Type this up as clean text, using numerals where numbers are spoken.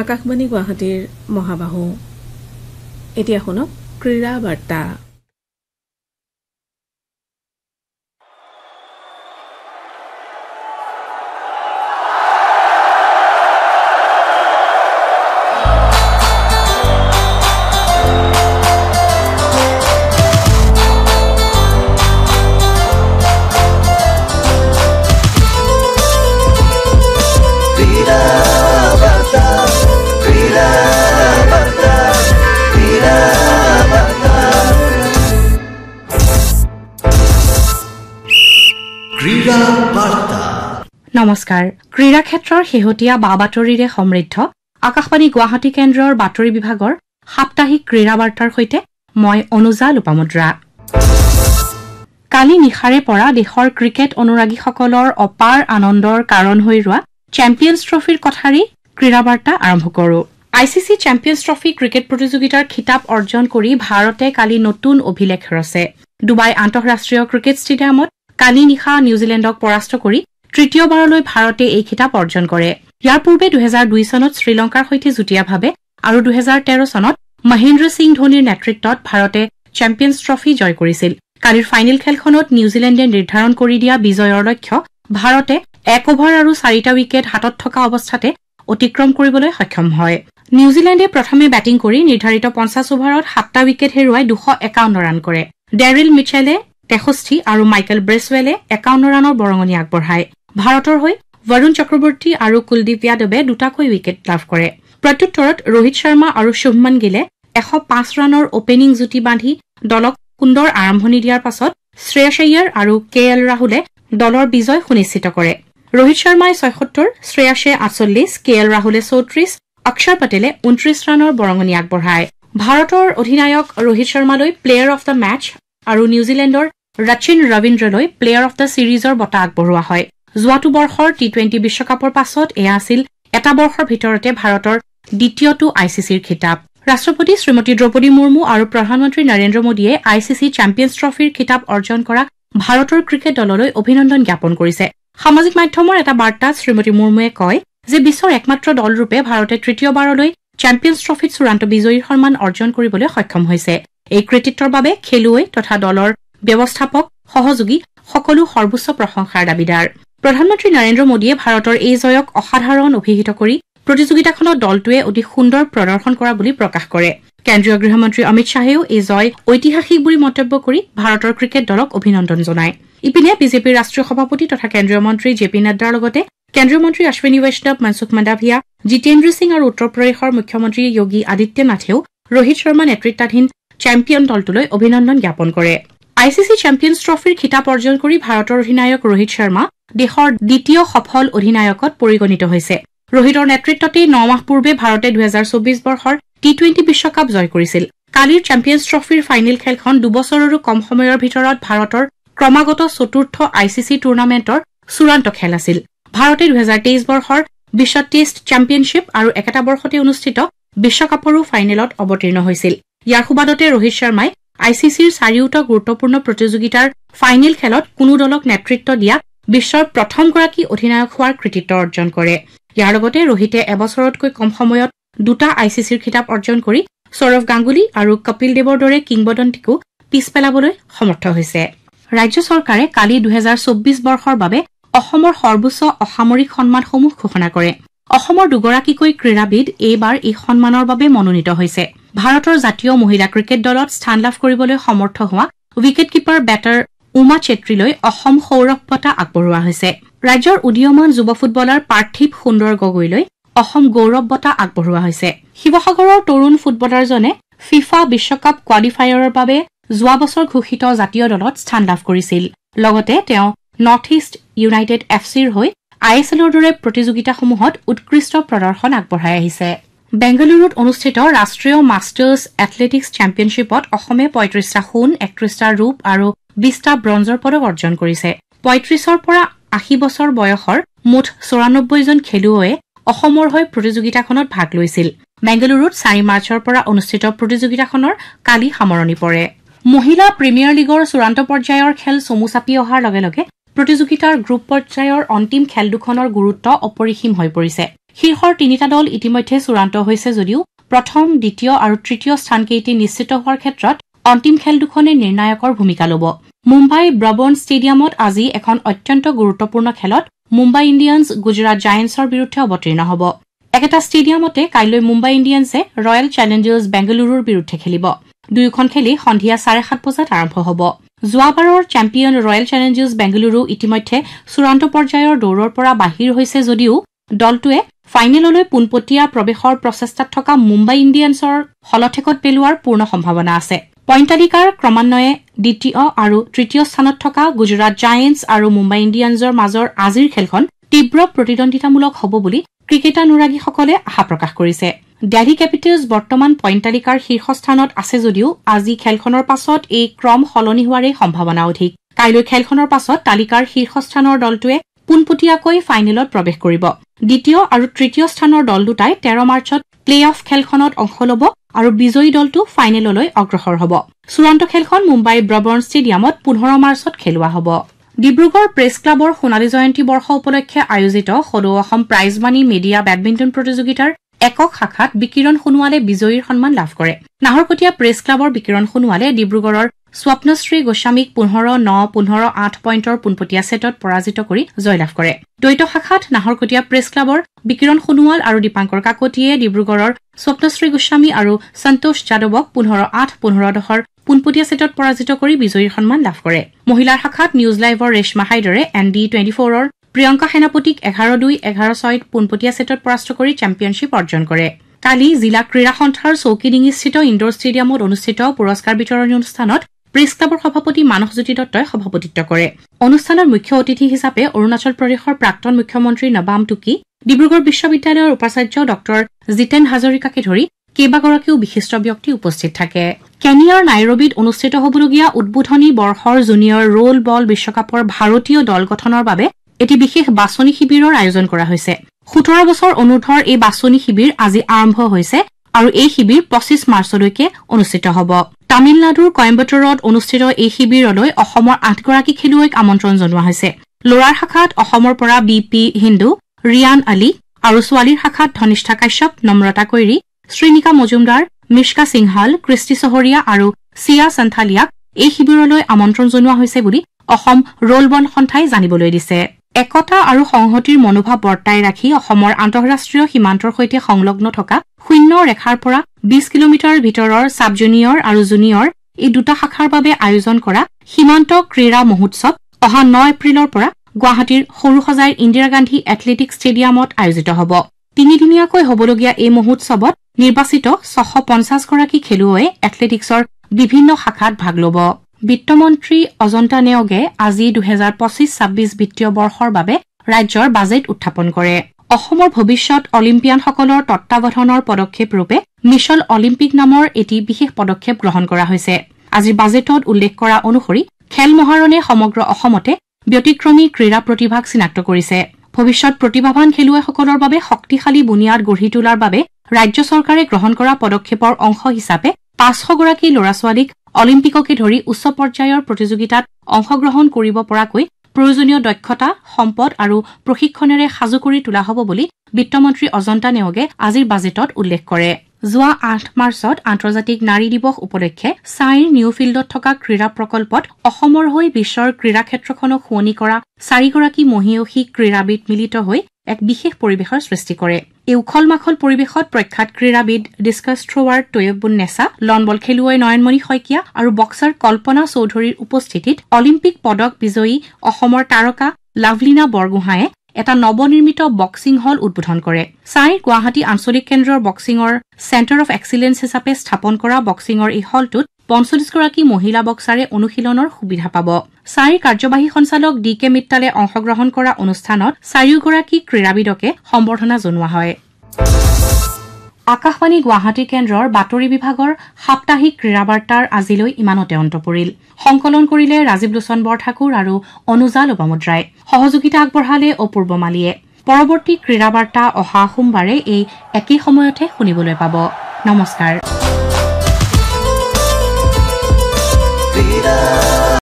আকাশবাণী গুৱাহাটীৰ মহাবাহু এতিয়া শুনক ক্ৰীড়া বাৰ্তা। নমস্কাৰ। ক্ৰীড়া ক্ষেত্ৰৰ শেহতীয়া বা-বাতৰিৰে সমৃদ্ধ আকাশবাণী গুৱাহাটী কেন্দ্ৰৰ বাতৰি বিভাগৰ সাপ্তাহিক ক্ৰীড়া বাৰ্তাৰ সৈতে মই অনুজা লোপামুদ্ৰা। কালি নিশাৰে পৰা দেশৰ ক্ৰিকেট অনুৰাগীসকলৰ অপাৰ আনন্দৰ কাৰণ হৈ ৰোৱা চেম্পিয়ন্ছ ট্ৰফীৰ কথাৰে ক্ৰীড়া বাৰ্তা আৰম্ভ কৰোঁ। ICC চেম্পিয়ন্ছ ট্ৰফী ক্ৰিকেট প্ৰতিযোগিতাৰ খিতাপ অৰ্জন কৰি ভাৰতে কালি নতুন অভিলেখ ৰচে। ডুবাই আন্তঃৰাষ্ট্ৰীয় ক্ৰিকেট ষ্টেডিয়ামত কালি নিশা নিউজিলেণ্ডক পৰাস্ত কৰি তৃতীয়বাৰলৈ ভাৰতে এই খিতাপ অৰ্জন কৰে। ইয়াৰ পূৰ্বে 2002 চনত শ্ৰীলংকাৰ সৈতে যুটীয়াভাৱে আৰু 2013 চনত মহেন্দ্ৰ সিং ধোনীৰ নেতৃত্বত ভাৰতে চেম্পিয়ন্ছ ট্ৰফী জয় কৰিছিল। কালিৰ ফাইনেল খেলখনত নিউজিলেণ্ডে নিৰ্ধাৰণ কৰি দিয়া বিজয়ৰ লক্ষ্য ভাৰতে 1 অভাৰ আৰু 4টা উইকেট হাতত থকা অৱস্থাতে অতিক্ৰম কৰিবলৈ সক্ষম হয়। নিউজিলেণ্ডে প্ৰথমে বেটিং কৰি নিৰ্ধাৰিত 50 অভাৰত 7টা উইকেট হেৰুৱাই 251 ৰান কৰে। ডেৰিল মিচেলে 63 আৰু মাইকেল ব্ৰেছৱেলে 51 ৰানৰ বৰঙণি আগবঢ়ায়। ভাৰতৰ হৈ বৰুণ চক্ৰৱৰ্তী আৰু কুলদীপ যাদৱে দুটাকৈ উইকেট লাভ কৰে। প্ৰত্যুত্তৰত ৰোহিত শৰ্মা আৰু শুভমন গিলে 105 ৰানৰ অপেনিং যুটি বান্ধি দলক সুন্দৰ আৰম্ভণি দিয়াৰ পাছত শ্ৰেয়াছ আয়াৰ আৰু KL ৰাহুলে দলৰ বিজয় সুনিশ্চিত কৰে। ৰোহিত শৰ্মাই 76, শ্ৰেয়াছে 48, KL ৰাহুলে 34, অক্ষৰ পেটেলে 29 ৰানৰ বৰঙণি আগবঢ়ায়। ভাৰতৰ অধিনায়ক ৰোহিত শৰ্মালৈ প্লেয়াৰ অফ দ্য মেচ আৰু নিউজিলেণ্ডৰ ৰচিন ৰবীন্দ্ৰলৈ প্লেয়াৰ অফ দ্য ছিৰিজৰ বঁটা আগবঢ়োৱা হয়। যোৱাটো বৰ্ষৰ T20 বিশ্বকাপৰ পাছত এয়া আছিল এটা বৰ্ষৰ ভিতৰতে ভাৰতৰ দ্বিতীয়টো ICCৰ খিতাপ। ৰাষ্ট্ৰপতি শ্ৰীমতী দ্ৰৌপদী মুৰ্মু আৰু প্ৰধানমন্ত্ৰী নৰেন্দ্ৰ মোদীয়ে ICC চেম্পিয়ন্ছ ট্ৰফীৰ খিতাপ অৰ্জন কৰা ভাৰতৰ ক্ৰিকেট দললৈ অভিনন্দন জ্ঞাপন কৰিছে। সামাজিক মাধ্যমৰ এটা বাৰ্তাত শ্ৰীমতী মুৰ্মুৱে কয় যে বিশ্বৰ একমাত্ৰ দলৰূপে ভাৰতে তৃতীয়বাৰলৈ চেম্পিয়ন্ছ ট্ৰফীত চূড়ান্ত বিজয়ীৰ সন্মান অৰ্জন কৰিবলৈ সক্ষম হৈছে। এই কৃতিত্বৰ বাবে খেলুৱৈ তথা দলৰ ব্যৱস্থাপক সহযোগী সকলো সৰ্বোচ্চ প্ৰশংসাৰ দাবীদাৰ। প্ৰধানমন্ত্ৰী নৰেন্দ্ৰ মোদীয়ে ভাৰতৰ এই জয়ক অসাধাৰণ অভিহিত কৰি প্ৰতিযোগিতাখনত দলটোৱে অতি সুন্দৰ প্ৰদৰ্শন কৰা বুলি প্ৰকাশ কৰে। কেন্দ্ৰীয় গৃহমন্ত্ৰী অমিত শ্বাহেও এই জয় ঐতিহাসিক বুলি মন্তব্য কৰি ভাৰতৰ ক্ৰিকেট দলক অভিনন্দন জনায়। ইপিনে বিজেপিৰ ৰাষ্ট্ৰীয় সভাপতি তথা কেন্দ্ৰীয় মন্ত্ৰী JP নাড্ডাৰ লগতে কেন্দ্ৰীয় মন্ত্ৰী অশ্বিনী বৈষ্ণৱ, মনসুখ মাণ্ডাভিয়া, জিতেন্দ্ৰ সিং আৰু উত্তৰ প্ৰদেশৰ মুখ্যমন্ত্ৰী যোগী আদিত্য নাথেও ৰোহিত শৰ্মা নেতৃত্বাধীন চেম্পিয়ন দলটোলৈ অভিনন্দন জ্ঞাপন কৰে। ICC চেম্পিয়ন্ছ ট্ৰফীৰ খিতাপ অৰ্জন কৰি ভাৰতৰ অধিনায়ক ৰোহিত শৰ্মা দেশৰ দ্বিতীয় সফল অধিনায়কত পৰিগণিত হৈছে। ৰোহিতৰ নেতৃত্বতে 9 মাহ পূৰ্বে ভাৰতে 2024 বৰ্ষৰ T20 বিশ্বকাপ জয় কৰিছিল। কালিৰ চেম্পিয়ন্ছ ট্ৰফীৰ ফাইনেল খেলখন 2 বছৰৰো কম সময়ৰ ভিতৰত ভাৰতৰ ক্ৰমাগত চতুৰ্থ ICC টুৰ্ণামেণ্টৰ চূড়ান্ত খেল আছিল। ভাৰতে 2023 বৰ্ষৰ বিশ্ব টেষ্ট চেম্পিয়নশ্বিপ আৰু একেটা বৰ্ষতে অনুষ্ঠিত বিশ্বকাপৰো ফাইনেলত অৱতীৰ্ণ হৈছিল। ইয়াৰ সুবাদতে ৰোহিত শৰ্মাই ICCৰ চাৰিওটা গুৰুত্বপূৰ্ণ প্ৰতিযোগিতাৰ ফাইনেল খেলত কোনো দলক নেতৃত্ব দিয়া বিশ্বৰ প্ৰথমগৰাকী অধিনায়ক হোৱাৰ কৃতিত্ব অৰ্জন কৰে। ইয়াৰ লগতে ৰোহিতে এবছৰতকৈ কম সময়ত 2টা ICCৰ খিতাপ অৰ্জন কৰি সৌৰভ গাংগুলী আৰু কপিল দেৱৰ দৰে কিংবদন্তীকো পিছ পেলাবলৈ সমৰ্থ হৈছে। ৰাজ্য চৰকাৰে কালি 2024 বৰ্ষৰ বাবে অসমৰ সৰ্বোচ্চ অসামৰিক সন্মানসমূহ ঘোষণা কৰে। অসমৰ দুগৰাকীকৈ ক্ৰীড়াবিদ এইবাৰ এই সন্মানৰ বাবে মনোনীত হৈছে। ভাৰতৰ জাতীয় মহিলা ক্ৰিকেট দলত স্থান লাভ কৰিবলৈ সমৰ্থ হোৱা উইকেট কিপাৰ বেটাৰ উমা চেত্ৰীলৈ অসম সৌৰভ বঁটা আগবঢ়োৱা হৈছে। ৰাজ্যৰ উদীয়মান যুৱ ফুটবলাৰ পাৰ্থিৱ সুন্দৰ গগৈলৈ অসম গৌৰৱ বঁটা আগবঢ়োৱা হৈছে। শিৱসাগৰৰ তৰুণ ফুটবলাৰজনে ফিফা বিশ্বকাপ কোৱালিফায়াৰৰ বাবে যোৱা বছৰ ঘোষিত জাতীয় দলত স্থান লাভ কৰিছিল। লগতে তেওঁ নৰ্থ ইষ্ট ইউনাইটেড FCৰ হৈ ISLৰ দৰে প্ৰতিযোগিতাসমূহত উৎকৃষ্ট প্ৰদৰ্শন আগবঢ়াই আহিছে। বেংগালুৰুত অনুষ্ঠিত ৰাষ্ট্ৰীয় মাষ্টাৰ্ছ এথলেটিক্স চেম্পিয়নশ্বিপত অসমে 35টা সোণ, 31টা ৰূপ আৰু 20টা ব্ৰঞ্জৰ পদক অৰ্জন কৰিছে। 35ৰ পৰা 80 বছৰ বয়সৰ মুঠ 94 জন খেলুৱৈয়ে অসমৰ হৈ প্ৰতিযোগিতাখনত ভাগ লৈছিল। বেংগালুৰুত 4 মাৰ্চৰ পৰা অনুষ্ঠিত প্ৰতিযোগিতাখনৰ কালি সামৰণি পৰে। মহিলা প্ৰিমিয়াৰ লীগৰ চূড়ান্ত পৰ্যায়ৰ খেল চমু চাপি অহাৰ লগে লগে প্ৰতিযোগিতাৰ গ্ৰুপ পৰ্যায়ৰ অন্তিম খেল দুখনৰ গুৰুত্ব অপৰিসীম হৈ পৰিছে। শীৰ্ষৰ তিনিটা দল ইতিমধ্যে চূড়ান্ত হৈছে যদিও প্ৰথম, দ্বিতীয় আৰু তৃতীয় স্থানকেইটি নিশ্চিত হোৱাৰ ক্ষেত্ৰত অন্তিম খেল দুখনে নিৰ্ণায়কৰ ভূমিকা ল'ব। মুম্বাই ব্ৰবৰ্ণ ষ্টেডিয়ামত আজি এখন অত্যন্ত গুৰুত্বপূৰ্ণ খেলত মুম্বাই ইণ্ডিয়ানছ গুজৰাট জায়েণ্টছৰ বিৰুদ্ধে অৱতীৰ্ণ হ'ব। একেটা ষ্টেডিয়ামতে কাইলৈ মুম্বাই ইণ্ডিয়ানছে ৰয়েল চেলেঞ্জাৰ্ছ বেংগালুৰুৰ বিৰুদ্ধে খেলিব। দুয়োখন খেলেই সন্ধিয়া 7:30 বজাত আৰম্ভ হ'ব। যোৱাবাৰৰ চেম্পিয়ন ৰয়েল চেলেঞ্জাৰ্ছ বেংগালুৰু ইতিমধ্যে চূড়ান্ত পৰ্যায়ৰ দৌৰৰ পৰা বাহিৰ হৈছে যদিও দলটোৱে ফাইনেললৈ পোনপটীয়া প্ৰৱেশৰ প্ৰচেষ্টাত থকা মুম্বাই ইণ্ডিয়ানছৰ হলঠেকত পেলোৱাৰ পূৰ্ণ সম্ভাৱনা আছে। পইণ্ট তালিকাৰ ক্ৰমান্বয়ে দ্বিতীয় আৰু তৃতীয় স্থানত থকা গুজৰাট জায়েণ্টছ আৰু মুম্বাই ইণ্ডিয়ানছৰ মাজৰ আজিৰ খেলখন তীব্ৰ প্ৰতিদ্বন্দ্বিতামূলক হ'ব বুলি ক্ৰিকেটানুৰাগীসকলে আশা প্ৰকাশ কৰিছে। দিল্লী কেপিটেলছ বৰ্তমান পইণ্ট তালিকাৰ শীৰ্ষস্থানত আছে যদিও আজি খেলখনৰ পাছত এই ক্ৰম সলনি হোৱাৰে সম্ভাৱনা অধিক। কাইলৈ খেলখনৰ পাছত তালিকাৰ শীৰ্ষস্থানৰ দলটোৱে পোনপটীয়াকৈ ফাইনেলত প্ৰৱেশ কৰিব। দ্বিতীয় আৰু তৃতীয় স্থানৰ দল দুটাই 13 মাৰ্চত প্লে অফ খেলখনত অংশ ল'ব আৰু বিজয়ী দলটো ফাইনেললৈ অগ্ৰসৰ হ'ব। চূড়ান্ত খেলখন মুম্বাই ব্ৰবৰ্ণ ষ্টেডিয়ামত 15 মাৰ্চত খেলোৱা হ'ব। ডিব্ৰুগড় প্ৰেছ ক্লাবৰ সোণালী জয়ন্তী বৰ্ষ উপলক্ষে আয়োজিত সদৌ অসম প্ৰাইজমানি মিডিয়া বেডমিণ্টন প্ৰতিযোগিতাৰ একক শাখাত বিকিৰণ সোণোৱালে বিজয়ীৰ সন্মান লাভ কৰে। নাহৰকটীয়া প্ৰেছ ক্লাবৰ বিকিৰণ সোণোৱালে ডিব্ৰুগড়ৰ স্বপ্নশ্ৰী গোস্বামীক 15-9, 15-8 পইণ্টৰ পোনপটীয়া ছেটত পৰাজিত কৰি জয়লাভ কৰে। দ্বৈত শাখাত নাহৰকটীয়া প্ৰেছ ক্লাবৰ বিকিৰণ সোণোৱাল আৰু দীপাংকৰ কাকতিয়ে ডিব্ৰুগড়ৰ স্বপ্নশ্ৰী গোস্বামী আৰু সন্তোষ যাদৱক 15-8, 15-10 পোনপটীয়া ছেটত পৰাজিত কৰি বিজয়ীৰ সন্মান লাভ কৰে। মহিলাৰ শাখাত নিউজ লাইভৰ ৰেশ্মা হাইদৰে ND24ৰ প্ৰিয়ংকা সেনাপতিক 11-2, 11-6 পোনপটীয়া ছেটত পৰাস্ত কৰি চেম্পিয়নশ্বিপ অৰ্জন কৰে। কালি জিলা ক্ৰীড়া সন্থাৰ চৌকিডিঙিস্থিত ইণ্ডোৰ ষ্টেডিয়ামত অনুষ্ঠিত পুৰস্কাৰ বিতৰণী অনুষ্ঠানত প্ৰেছ ক্লাবৰ সভাপতি মানসজ্যোতি দত্তই সভাপতিত্ব কৰে। অনুষ্ঠানৰ মুখ্য অতিথি হিচাপে অৰুণাচল প্ৰদেশৰ প্ৰাক্তন মুখ্যমন্ত্ৰী নবাম টুকি, ডিব্ৰুগড় বিশ্ববিদ্যালয়ৰ উপাচাৰ্য ডক্টৰ জিতেন হাজৰিকাকে ধৰি কেইবাগৰাকীও বিশিষ্ট ব্যক্তি উপস্থিত থাকে। কেনিয়াৰ নাইৰবিত অনুষ্ঠিত হ'বলগীয়া উদ্বোধনী বৰ্ষৰ জুনিয়ৰ ৰোল বল বিশ্বকাপৰ ভাৰতীয় দল গঠনৰ বাবে এটি বিশেষ বাছনি শিবিৰৰ আয়োজন কৰা হৈছে। 17 বছৰ অনুৰ্ধৰ এই বাছনি শিবিৰ আজি আৰম্ভ হৈছে আৰু এই শিবিৰ 25 মাৰ্চলৈকে অনুষ্ঠিত হ'ব। তামিলনাডুৰ কয়ম্বটৰত অনুষ্ঠিত এই শিবিৰলৈ অসমৰ 8 গৰাকী খেলুৱৈক আমন্ত্ৰণ জনোৱা হৈছে। ল'ৰাৰ শাখাত অসমৰ পৰা BP হিন্দু, ৰিয়ান আলী আৰু ছোৱালীৰ শাখাত ধনিষ্ঠা কাশ্যপ, নম্ৰতা কৈৰী, শ্ৰীনিকা মজুমদাৰ, মিষ্কা সিংহাল, কৃষ্টি চহৰীয়া আৰু চিয়া সন্থালিয়াক এই শিবিৰলৈ আমন্ত্ৰণ জনোৱা হৈছে বুলি অসম ৰোল বল সন্থাই জানিবলৈ দিছে। একতা আৰু সংহতিৰ মনোভাৱ বৰ্তাই ৰাখি অসমৰ আন্তঃৰাষ্ট্ৰীয় সীমান্তৰ সৈতে সংলগ্ন থকা 0 ৰেখাৰ পৰা 20 কিলোমিটাৰ ভিতৰৰ ছাব জুনিয়ৰ আৰু জুনিয়ৰ এই দুটা শাখাৰ বাবে আয়োজন কৰা সীমান্ত ক্ৰীড়া মহোৎসৱ অহা 9 এপ্ৰিলৰ পৰা গুৱাহাটীৰ সৰুসজাইৰ ইন্দিৰা গান্ধী এথলেটিক ষ্টেডিয়ামত আয়োজিত হ'ব। 3দিনীয়াকৈ হ'বলগীয়া এই মহোৎসৱত নিৰ্বাচিত 650 গৰাকী খেলুৱৈয়ে এথলেটিক্সৰ বিভিন্ন শাখাত ভাগ ল'ব। বিত্তমন্ত্ৰী অজন্তা নেওগে আজি 2025-26 বিত্তীয় বৰ্ষৰ বাবে ৰাজ্যৰ বাজেট উত্থাপন কৰে। অসমৰ ভৱিষ্যৎ অলিম্পিয়ানসকলৰ তত্বাৱধানৰ পদক্ষেপ ৰূপে মিছন অলিম্পিক নামৰ এটি বিশেষ পদক্ষেপ গ্ৰহণ কৰা হৈছে। আজিৰ বাজেটত উল্লেখ কৰা অনুসৰি খেল মহাৰণে সমগ্ৰ অসমতে ব্যতিক্ৰমী ক্ৰীড়া প্ৰতিভাক চিনাক্ত কৰিছে। ভৱিষ্যৎ প্ৰতিভাৱান খেলুৱৈসকলৰ বাবে শক্তিশালী বুনিয়াদ গঢ়ি তোলাৰ বাবে ৰাজ্য চৰকাৰে গ্ৰহণ কৰা পদক্ষেপৰ অংশ হিচাপে 500 গৰাকী ল'ৰা-ছোৱালীক অলিম্পিককে ধৰি উচ্চ পৰ্যায়ৰ প্ৰতিযোগিতাত অংশগ্ৰহণ কৰিব পৰাকৈ প্ৰয়োজনীয় দক্ষতা, সম্পদ আৰু প্ৰশিক্ষণেৰে সাজু কৰি তোলা হ'ব বুলি বিত্তমন্ত্ৰী অজন্তা নেওগে আজিৰ বাজেটত উল্লেখ কৰে। যোৱা 8 মাৰ্চত আন্তৰ্জাতিক নাৰী দিৱস উপলক্ষে ছাইৰ নিউ ফিল্ডত থকা ক্ৰীড়া প্ৰকল্পত অসমৰ হৈ বিশ্বৰ ক্ৰীড়া ক্ষেত্ৰখনক শুৱনি কৰা 4 গৰাকী মহিয়সী ক্ৰীড়াবিদ মিলিত হৈ এক বিশেষ পৰিৱেশৰ সৃষ্টি কৰে। এই উখল-মাখল পৰিৱেশত প্ৰখ্যাত ক্ৰীড়াবিদ ডিস্কাছ থ্ৰোৱাৰ তৈয়বুন্নেছা, লনবল খেলুৱৈ নয়নমণি শইকীয়া আৰু বক্সাৰ কল্পনা চৌধুৰীৰ উপস্থিতিত অলিম্পিক পদক বিজয়ী অসমৰ তাৰকা লাভলীনা বৰগোহাঁয়ে এটা নৱনিৰ্মিত বক্সিং হল উদ্বোধন কৰে। ছাইৰ গুৱাহাটী আঞ্চলিক কেন্দ্ৰৰ বক্সিঙৰ চেণ্টাৰ অফ এক্সিলেন্স হিচাপে স্থাপন কৰা বক্সিঙৰ এই হলটোত 45 গৰাকী মহিলা বক্সাৰে অনুশীলনৰ সুবিধা পাব। ছাইৰ কাৰ্যবাহী সঞ্চালক DK মিত্তালে অংশগ্ৰহণ কৰা অনুষ্ঠানত 4 গৰাকী ক্ৰীড়াবিদকে সম্বৰ্ধনা জনোৱা হয়। আকাশবাণী গুৱাহাটী কেন্দ্ৰৰ বাতৰি বিভাগৰ সাপ্তাহিক ক্ৰীড়া বাৰ্তাৰ আজিলৈ ইমানতে অন্ত পৰিল। সংকলন কৰিলে ৰাজীৱ লোচন বৰঠাকুৰ আৰু অনুজা লোপামুদ্ৰাই। সহযোগিতা আগবঢ়ালে অপূৰ্ব মালিয়ে। পৰৱৰ্তী ক্ৰীড়া বাৰ্তা অহা সোমবাৰে এই একেই সময়তে শুনিবলৈ পাব। নমস্কাৰ।